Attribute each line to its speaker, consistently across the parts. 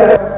Speaker 1: दोनों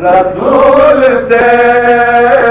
Speaker 1: रसूल से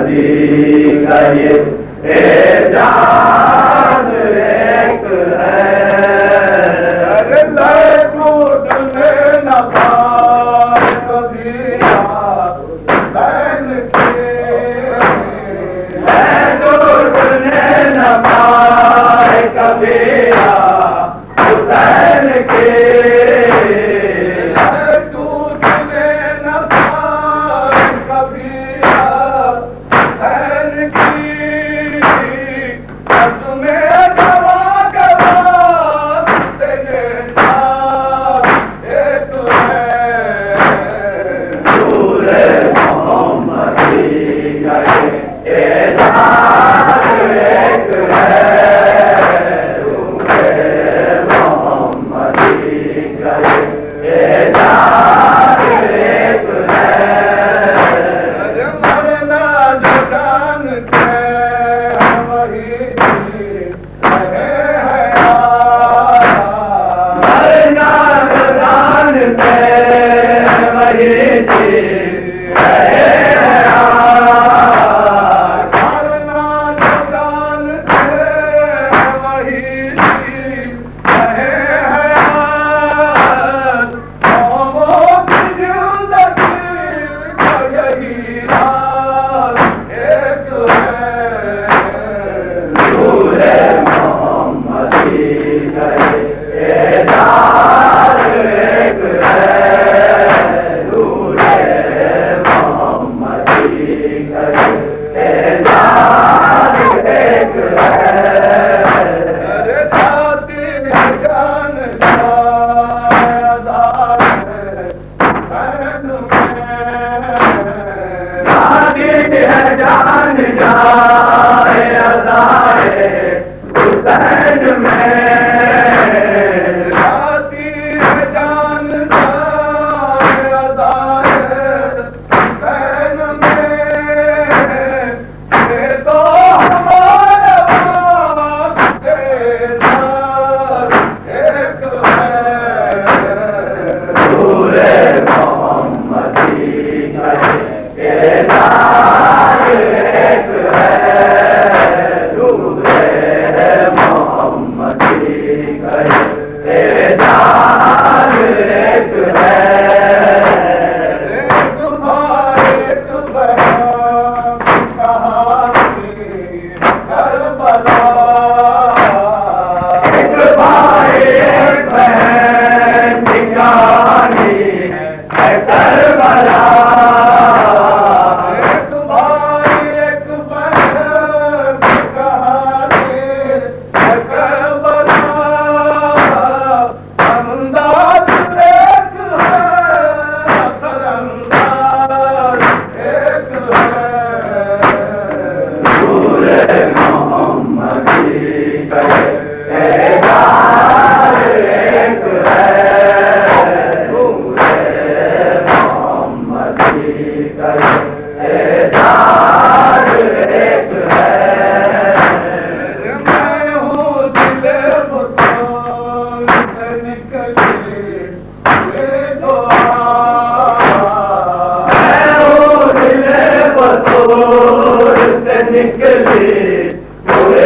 Speaker 1: का ये एजाज एक है। अरे टूटने न पाए कभी हुसैन के, टूटने न पाए कभी हुसैन के, टूटने न पाए कभी हुसैन की। तुम्हें गवा गवा तेरे साथ एक है। नूरे मोहम्मदी का ये एजाज एक है। नूरे मोहम्मदी का ये एजाज एक है। मरना जो जानते वही मरना जो जानते वही चीज है। मरना जो जानते वही चीज है। कौमों की जिंदगी का यही राज एक है। नूरे मोहम्मदी का ये एजाज एक है। नूरे मोहम्मदी का ये एजाज एक है। अरे जाती है जान जायदाद है बहन में। जाती है जान जायदाद है हुसैन में। जाती है जान जायदाद है हुसैन में। ये तो हमारे वास्ते जान एक है। नूरे मोहम्मदी का ये एजाज एक है। नूरे मोहम्मदी का ये एजाज एक है। तुम्हारे बयान कहानी करबला। एक भाई एक बहन की कहानी है करबला। एक भाई एक बहन की कहानी है करबला। अंदाज एक है, अंदाज एक है। नूरे मोहम्मदी का ये एजाज एक है। नूरे मोहम्मदी का ये एजाज एक है। मैं हूँ दिले बुतोल से निकली ये दुआ। मैं हूँ दिले बुतोल से निकली ये